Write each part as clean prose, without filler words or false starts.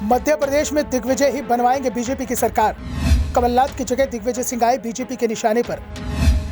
मध्य प्रदेश में दिग्विजय ही बनवाएंगे बीजेपी की सरकार। कमलनाथ की जगह दिग्विजय सिंह आए बीजेपी के निशाने पर।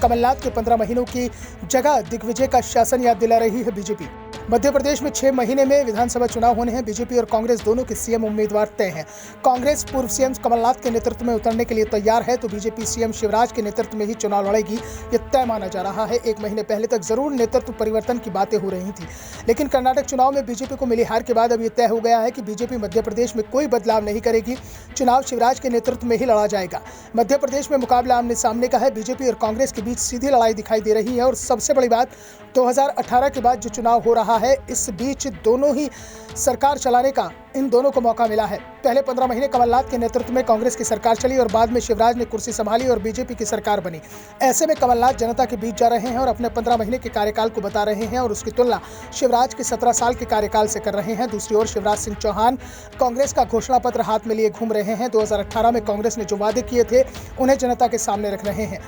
कमलनाथ के 15 महीनों की जगह दिग्विजय का शासन याद दिला रही है बीजेपी। मध्य प्रदेश में 6 महीने में विधानसभा चुनाव होने हैं। बीजेपी और कांग्रेस दोनों के सीएम उम्मीदवार तय हैं। कांग्रेस पूर्व सीएम कमलनाथ के नेतृत्व में उतरने के लिए तैयार है, तो बीजेपी सीएम शिवराज के नेतृत्व में ही चुनाव लड़ेगी, ये तय माना जा रहा है। 1 महीने पहले तक जरूर नेतृत्व परिवर्तन की बातें हो रही थी, लेकिन कर्नाटक चुनाव में बीजेपी को मिली हार के बाद अब ये तय हो गया है कि बीजेपी मध्य प्रदेश में कोई बदलाव नहीं करेगी। चुनाव शिवराज के नेतृत्व में ही लड़ा जाएगा। मध्य प्रदेश में मुकाबला आमने सामने का है। बीजेपी और कांग्रेस के बीच सीधी लड़ाई दिखाई दे रही है और सबसे बड़ी बात 2018 के बाद जो चुनाव हो रहा है, इस बीच दोनों ही सरकार चलाने का इन दोनों को मौका मिला है। पहले 15 महीने कमलनाथ के नेतृत्व में कांग्रेस की सरकार चली और बाद में शिवराज ने कुर्सी संभाली और बीजेपी की सरकार बनी। ऐसे में कमलनाथ जनता के बीच जा रहे हैं और अपने 15 महीने के कार्यकाल को बता रहे हैं और उसकी तुलना शिवराज के 17 साल के कार्यकाल से कर रहे हैं। दूसरी ओर शिवराज सिंह चौहान कांग्रेस का घोषणा पत्र हाथ में लिए घूम रहे हैं। 2018 में कांग्रेस ने जो वादे किए थे उन्हें जनता के सामने रख रहे हैं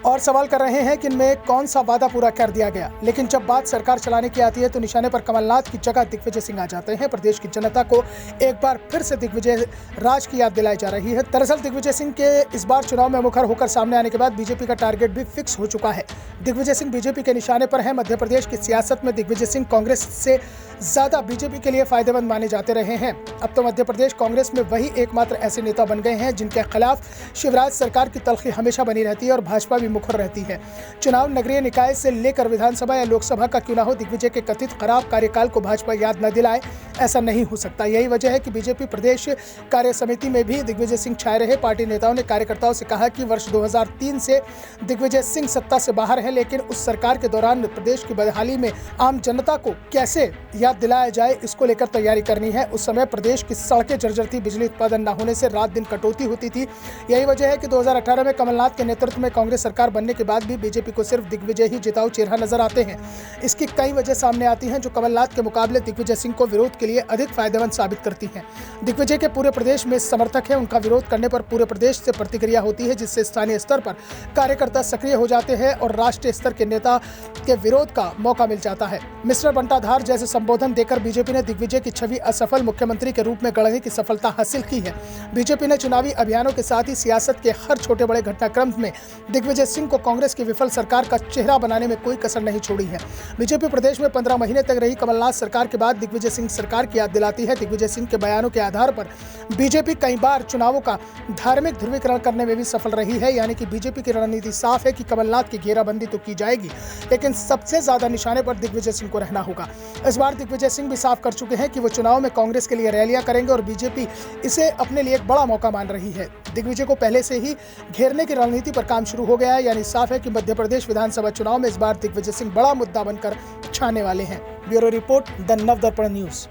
और सवाल कर रहे हैं कि इनमें कौन सा वादा पूरा कर दिया गया। लेकिन जब बात सरकार चलाने की आती है तो निशाने पर कमलनाथ की जगह दिग्विजय सिंह आ जाते हैं। प्रदेश की जनता को एक बार फिर से दिग्विजय राज की याद दिलाई जा रही है। दरअसल दिग्विजय सिंह के इस बार चुनाव में मुखर होकर सामने आने के बाद बीजेपी का टारगेट भी फिक्स हो चुका है। दिग्विजय सिंह बीजेपी के निशाने पर है। मध्य प्रदेश की सियासत में दिग्विजय सिंह कांग्रेस से ज्यादा बीजेपी के लिए फायदेमंद माने जाते रहे हैं। अब तो मध्य प्रदेश कांग्रेस में वही एकमात्र ऐसे नेता बन गए हैं जिनके खिलाफ शिवराज सरकार की तलखी हमेशा बनी रहती है और भाजपा भी मुखर रहती है। चुनाव नगरीय निकाय से लेकर विधानसभा या लोकसभा का क्यों न हो, दिग्विजय के कथित खराब कार्यकाल को भाजपा याद न दिलाए, ऐसा नहीं हो सकता। यही वजह है कि बीजेपी प्रदेश कार्य समिति में भी दिग्विजय सिंह छाए रहे। पार्टी नेताओं ने कार्यकर्ताओं से कहा कि वर्ष 2003 से दिग्विजय सिंह सत्ता से बाहर है, लेकिन उस सरकार के दौरान प्रदेश की बदहाली में आम जनता को कैसे याद दिलाया जाए, इसको लेकर तैयारी करनी है। उस समय प्रदेश की सड़कें जर्जर थी, बिजली उत्पादन न होने से रात दिन कटौती होती थी। यही वजह है कि 2018 में कमलनाथ के नेतृत्व में कांग्रेस सरकार बनने के बाद भी बीजेपी को सिर्फ दिग्विजय ही जिताऊ चेहरा नजर आते हैं। इसकी कई वजह सामने आती हैं जो कमलनाथ के मुकाबले दिग्विजय सिंह को विरोध के लिए अधिक फायदेमंद साबित करती हैं। दिग्विजय के पूरे प्रदेश में समर्थक हैं, उनका विरोध करने पर पूरे प्रदेश से प्रतिक्रिया होती है, जिससे स्थानीय स्तर पर कार्यकर्ता सक्रिय हो जाते हैं और राष्ट्रीय स्तर के नेता के विरोध का मौका मिल जाता है। मिस्टर बंटाधार जैसे संबोधन देकर बीजेपी ने दिग्विजय की छवि असफल मुख्यमंत्री के रूप में गढ़ने की सफलता हासिल की है। बीजेपी ने चुनावी अभियानों के साथ ही सियासत के हर छोटे बड़े घटनाक्रम में दिग्विजय सिंह को कांग्रेस की विफल सरकार का चेहरा बनाने में कोई कसर नहीं छोड़ी है। बीजेपी प्रदेश में 15 महीने तक रही कमलनाथ सरकार के बाद दिग्विजय सिंह सरकार की याद दिलाती है। दिग्विजय सिंह के बयानों के आधार पर बीजेपी कई बार चुनावों का धार्मिक ध्रुवीकरण करने में भी सफल रही है। यानी कि बीजेपी की रणनीति साफ है कि कमलनाथ की घेराबंदी तो की जाएगी, लेकिन सबसे ज्यादा निशाने पर दिग्विजय सिंह को रहना होगा। इस बार दिग्विजय सिंह भी साफ कर चुके हैं कि वो चुनाव में कांग्रेस के लिए रैलियां करेंगे और बीजेपी इसे अपने लिए एक बड़ा मौका मान रही है। दिग्विजय को पहले से ही घेरने की रणनीति पर काम शुरू हो गया है। यानी साफ है कि मध्य प्रदेश विधानसभा चुनाव में इस बार दिग्विजय सिंह बड़ा मुद्दा बनकर छाने वाले हैं। Bureau report, the Navdarpan news.